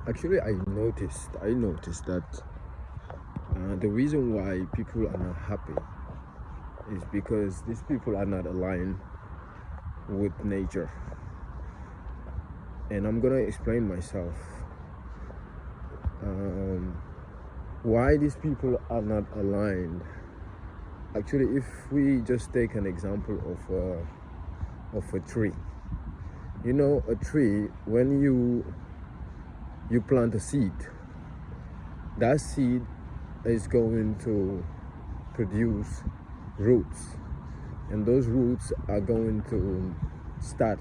Actually, I noticed that the reason why people are not happy is because these people are not aligned with nature. And I'm gonna explain myself. Um, why these people are not aligned. Actually, if we just take an example of a tree, you know, a tree, when you plant a seed, that seed is going to produce roots, and those roots are going to start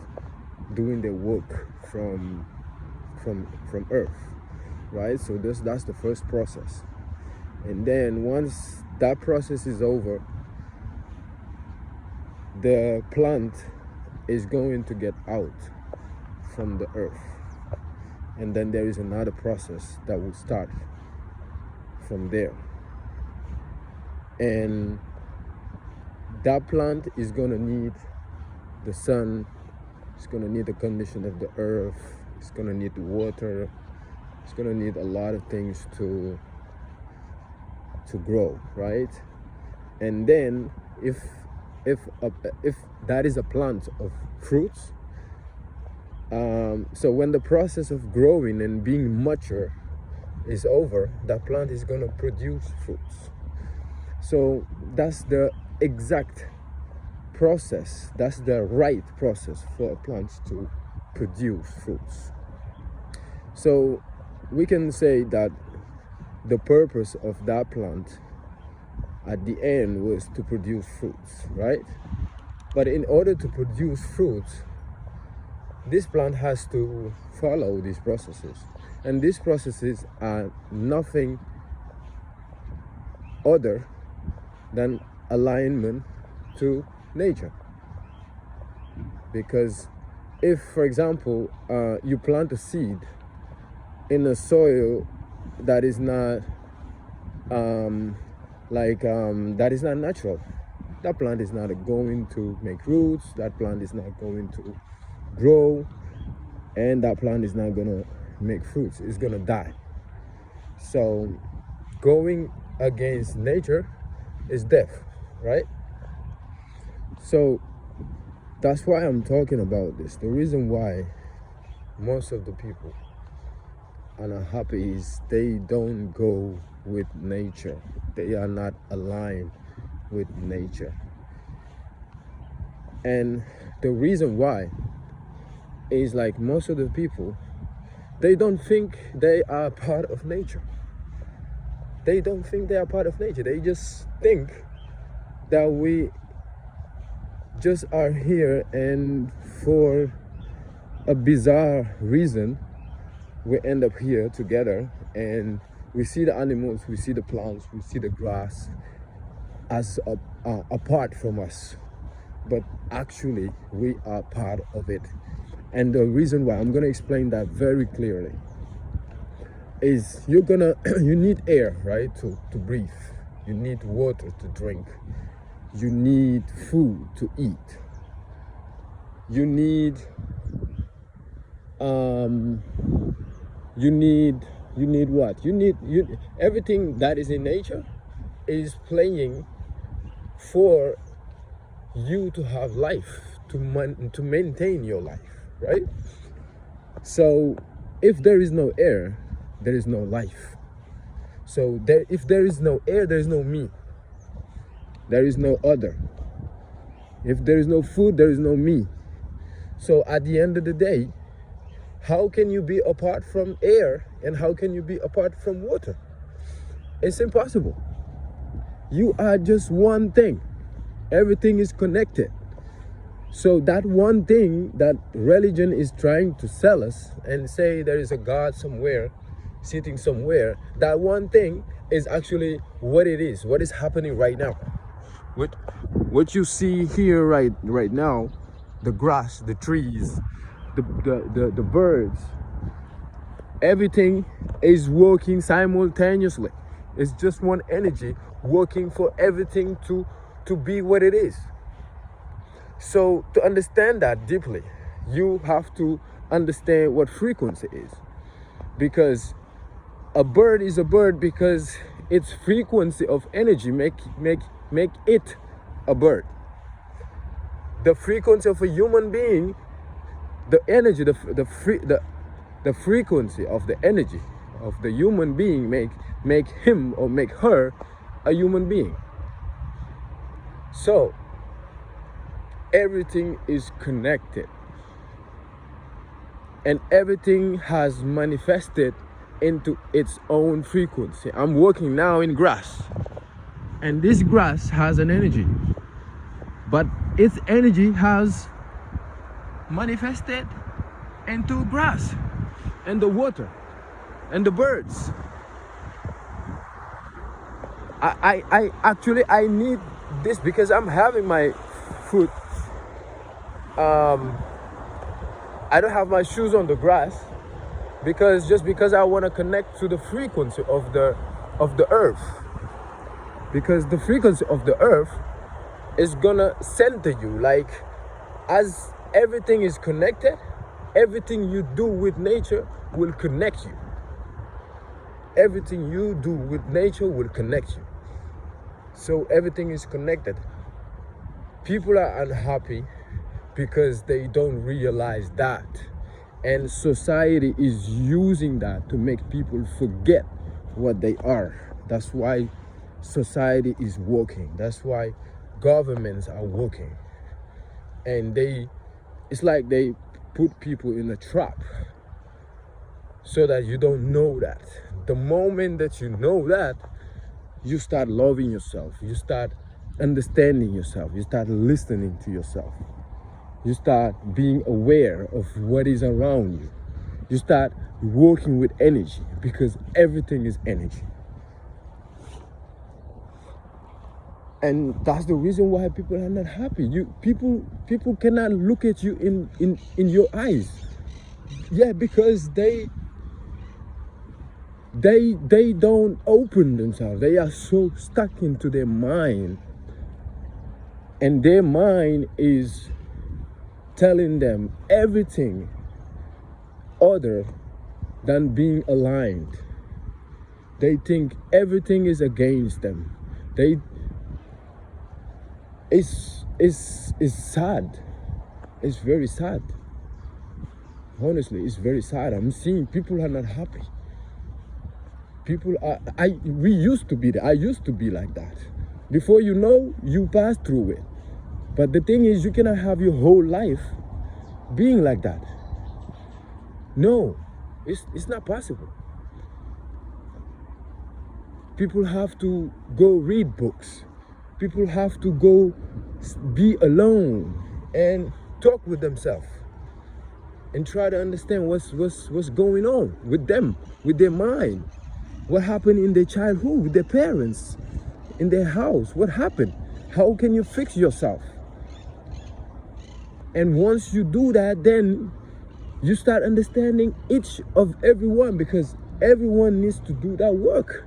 doing their work from earth, right? So that's the first process, and then once that process is over, the plant is going to get out from the earth, and then there is another process that will start from there, and that plant is going to need the sun, it's going to need the condition of the earth, it's going to need the water, it's going to need a lot of things to grow, right? And then if that is a plant of fruits, so when the process of growing and being mature is over, that plant is going to produce fruits. So that's the exact process, that's the right process for a plant to produce fruits. So we can say that the purpose of that plant at the end was to produce fruits, right? But in order to produce fruits, this plant has to follow these processes, and these processes are nothing other than alignment to nature. Because if, for example, you plant a seed in a soil that is not that is not natural, that plant is not going to make roots, that plant is not going to grow, and that plant is not going to make fruits, it's going to die. So going against nature is death, right? So that's why I'm talking about this. The reason why most of the people are not happy is they don't go with nature. They are not aligned with nature. And the reason why is, like, most of the people, they don't think they are part of nature. They don't think they are part of nature. They just think that we just are here, and for a bizarre reason we end up here together, and we see the animals, we see the plants, we see the grass as apart from us, but actually we are part of it. And the reason why, I'm going to explain that very clearly, is you need air, right, to breathe. You need water to drink. You need food to eat. You need what? Everything that is in nature is playing for you to have life, to maintain your life, right? So if there is no air, there is no life. So if there is no air, there is no me. There is no other. If there is no food, there is no me. So at the end of the day, how can you be apart from air, and how can you be apart from water? It's impossible. You are just one thing. Everything is connected. So that one thing that religion is trying to sell us and say there is a God somewhere, sitting somewhere, that one thing is actually what it is, what is happening right now. What you see here right now, the grass, the trees, the birds, everything is working simultaneously. It's just one energy working for everything to be what it is. So to understand that deeply, you have to understand what frequency is. because a bird is a bird because its frequency of energy make it a bird. The frequency of a human being, the energy, the frequency of the energy of the human being make him or make her a human being. So everything is connected, and everything has manifested into its own frequency. I'm working now in grass, and this grass has an energy, but its energy has manifested into grass and the water and the birds. I actually I need this because I'm having my foot. I don't have my shoes on the grass because I want to connect to the frequency of the earth, because the frequency of the earth is gonna center you. Like, as everything is connected, everything you do with nature will connect you. Everything you do with nature will connect you. So everything is connected. People are unhappy because they don't realize that. And society is using that to make people forget what they are. That's why society is working. That's why governments are working. And it's like they put people in a trap so that you don't know that. The moment that you know that, you start loving yourself. You start understanding yourself. You start listening to yourself. You start being aware of what is around you. You start working with energy, because everything is energy. And that's the reason why people are not happy. People cannot look at you in your eyes. Yeah, because they don't open themselves. They are so stuck into their mind, and their mind is telling them everything other than being aligned. They think everything is against them. It's sad. It's very sad. Honestly, it's very sad. I'm seeing people are not happy. We used to be there. I used to be like that. Before you know, you pass through it. But the thing is, you cannot have your whole life being like that. No, it's not possible. People have to go read books. People have to go be alone and talk with themselves and try to understand what's going on with them, with their mind. What happened in their childhood, with their parents, in their house? What happened? How can you fix yourself? And once you do that, then you start understanding each of everyone, because everyone needs to do that work.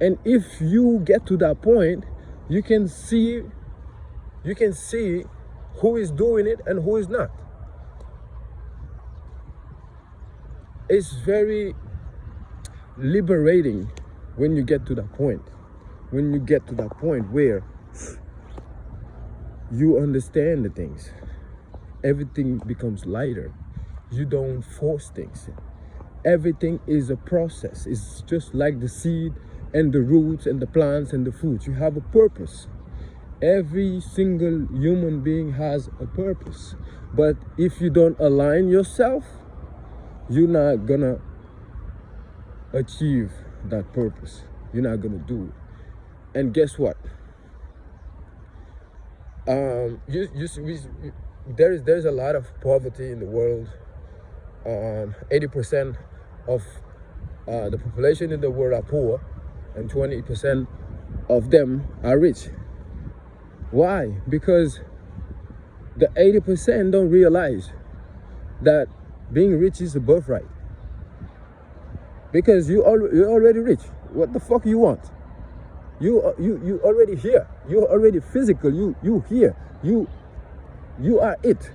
And if you get to that point, you can see who is doing it and who is not. It's very liberating when you get to that point. When you get to that point where you understand the things, everything becomes lighter. You don't force things. Everything is a process. It's just like the seed and the roots and the plants and the fruits. You have a purpose. Every single human being has a purpose. But if you don't align yourself, you're not gonna achieve that purpose. You're not gonna do it. And guess what? There's a lot of poverty in the world. 80% of the population in the world are poor, and 20% of them are rich. Why? Because the 80% don't realize that being rich is a birthright. Because you're already rich. What the fuck you want? You already here. You're already physical. You here. You are it.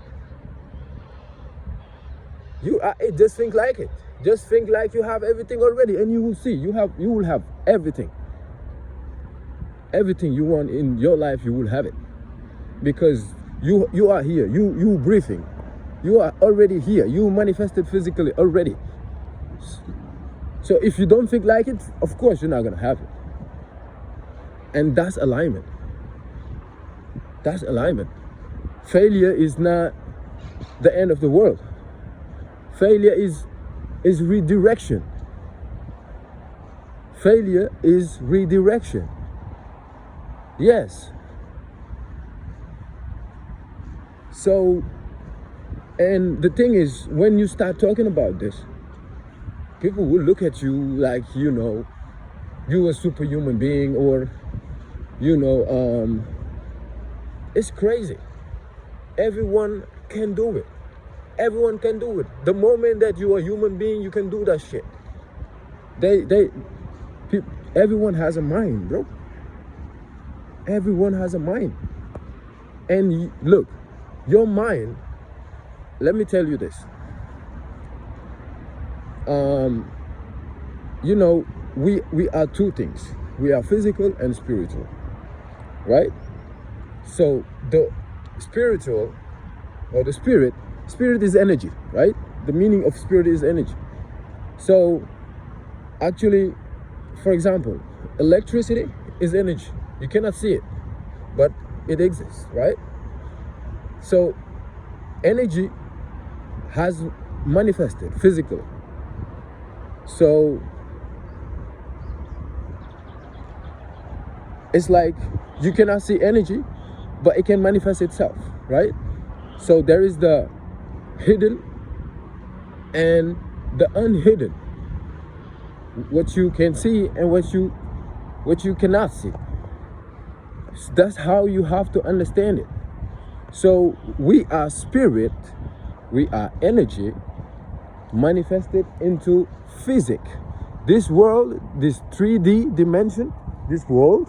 You are it. Just think like it. Just think like you have everything already, and you will see you will have everything. Everything you want in your life, you will have it, because you are here. You breathing. You are already here. You manifested physically already. So if you don't think like it, of course you're not gonna have it. And that's alignment. That's alignment. Failure is not the end of the world. Failure is redirection. Failure is redirection. Yes. So, and the thing is, when you start talking about this, people will look at you like, you a superhuman being, or, it's crazy. Everyone can do it. Everyone can do it. The moment that you are a human being, you can do that shit. Everyone has a mind, bro. Everyone has a mind. And look, your mind, let me tell you this. We are two things. We are physical and spiritual, right? So the spiritual, or the spirit is energy, right? The meaning of spirit is energy. So actually, for example, electricity is energy. You cannot see it, but it exists, right? So energy has manifested physically. So it's like you cannot see energy, but it can manifest itself, right? So there is the hidden and the unhidden. What you can see and what you cannot see. That's how you have to understand it. So we are spirit, we are energy manifested into physic. This world, this 3D dimension, this world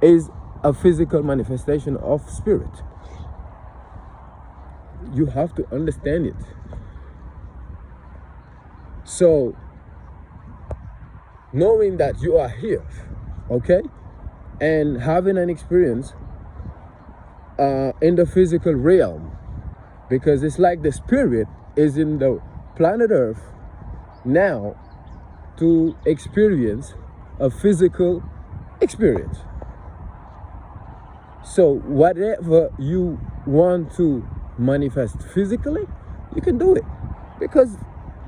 is a physical manifestation of spirit. You have to understand it. So, knowing that you are here, okay, and having an experience in the physical realm, because it's like the spirit is in the planet Earth now to experience a physical experience. So whatever you want to manifest physically, you can do it, because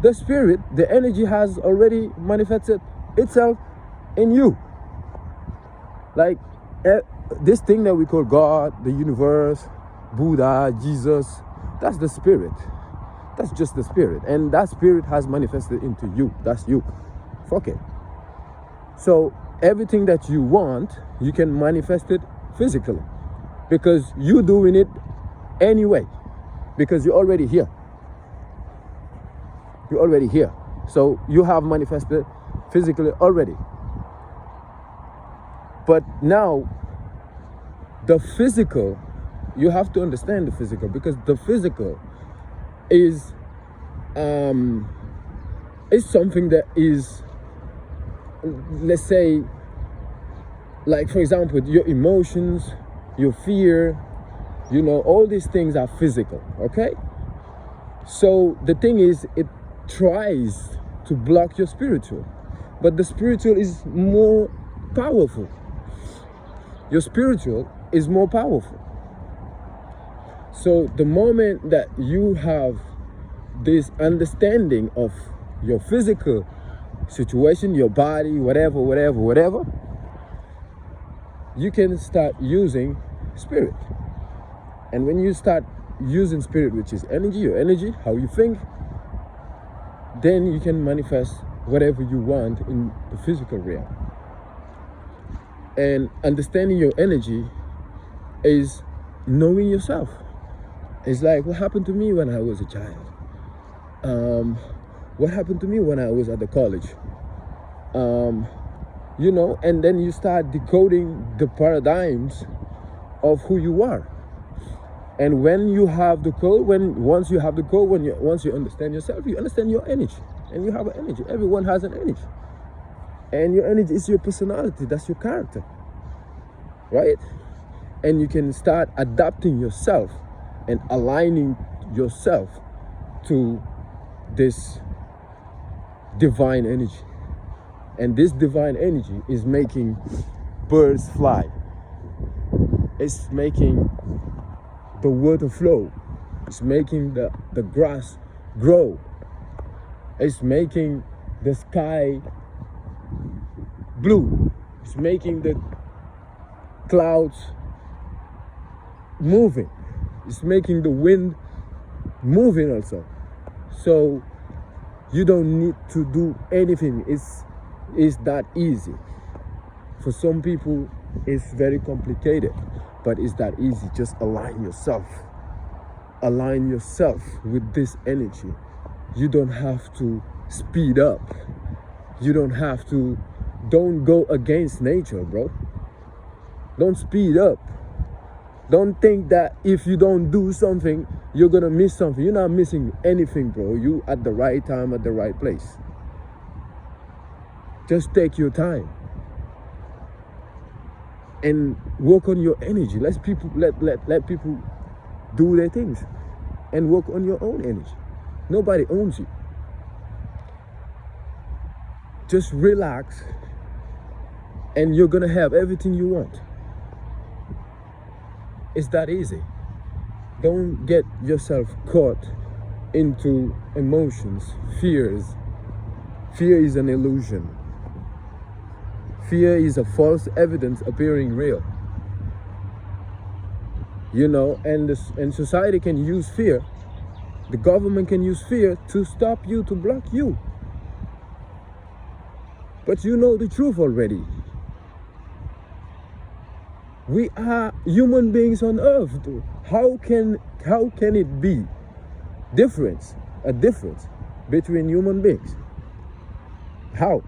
the spirit, the energy has already manifested itself in you. Like this thing that we call God, the universe, Buddha, Jesus, that's the spirit. That's just the spirit. And that spirit has manifested into you. That's you. Fuck it. So everything that you want, you can manifest it physically, because you're doing it anyway, because you're already here. You're already here. So you have manifested physically already. But now, the physical, you have to understand the physical, because the physical is something that is, let's say, like for example, your emotions, your fear, all these things are physical, okay? So the thing is, it tries to block your spiritual, but the spiritual is more powerful. Your spiritual is more powerful. So the moment that you have this understanding of your physical situation, your body, whatever, you can start using spirit. And when you start using spirit, which is energy, your energy, how you think, then you can manifest whatever you want in the physical realm. And understanding your energy is knowing yourself. It's like, what happened to me when I was a child? What happened to me when I was at the college? And then you start decoding the paradigms of who you are. And when you have the code, once you understand yourself, you understand your energy. and you have an energy. Everyone has an energy. And your energy is your personality. That's your character. Right? And you can start adapting yourself and aligning yourself to this divine energy. And this divine energy is making birds fly. It's making the water flow. It's making the grass grow. It's making the sky blue. It's making the clouds moving. It's making the wind moving also. So you don't need to do anything. It's that easy. For some people, it's very complicated, but it's that easy. Just align yourself. Align yourself with this energy. You don't have to speed up. You don't have to, don't go against nature, bro. Don't speed up. Don't think that if you don't do something, you're gonna miss something. You're not missing anything, bro. You at the right time, at the right place. Just take your time and work on your energy. Let people do their things and work on your own energy. Nobody owns you. Just relax and you're gonna have everything you want. It's that easy. Don't get yourself caught into emotions, fears. Fear is an illusion. Fear is a false evidence appearing real. You know, and society can use fear. The government can use fear to stop you, to block you. But you know the truth already. We are human beings on earth. How can it be a difference between human beings? How?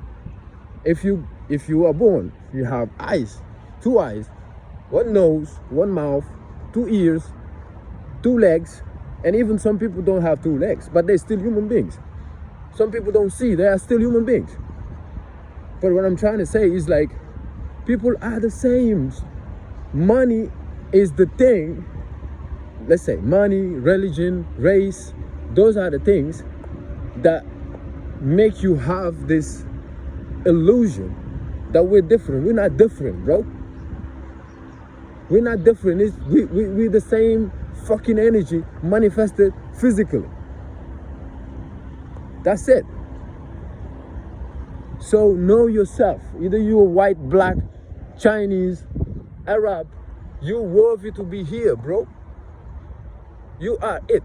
If you are born, you have eyes, 2 eyes, 1 nose, 1 mouth, 2 ears, 2 legs, and even some people don't have 2 legs, but they're still human beings. Some people don't see, they are still human beings. But what I'm trying to say is like, people are the same. Money is the thing. Let's say money, religion, race, those are the things that make you have this illusion that we're different. We're not different, bro. We're not different. We're the same fucking energy manifested physically. That's it. So know yourself. Either you're white, black, Chinese, Arab, you're worthy to be here, bro. You are it.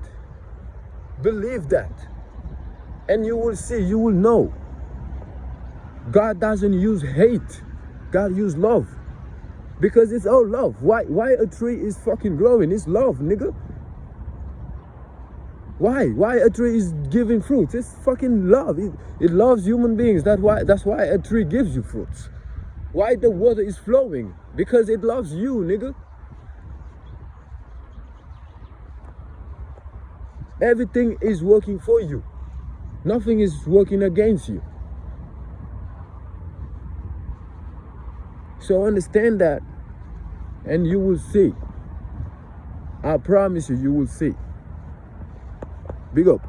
Believe that. And you will see, you will know. God doesn't use hate. God uses love. Because it's all love. Why a tree is fucking growing? It's love, nigga. Why a tree is giving fruits? It's fucking love. It loves human beings. That's why a tree gives you fruits. Why the water is flowing? Because it loves you, nigga. Everything is working for you. Nothing is working against you. So understand that, and you will see. I promise you, you will see. Big up.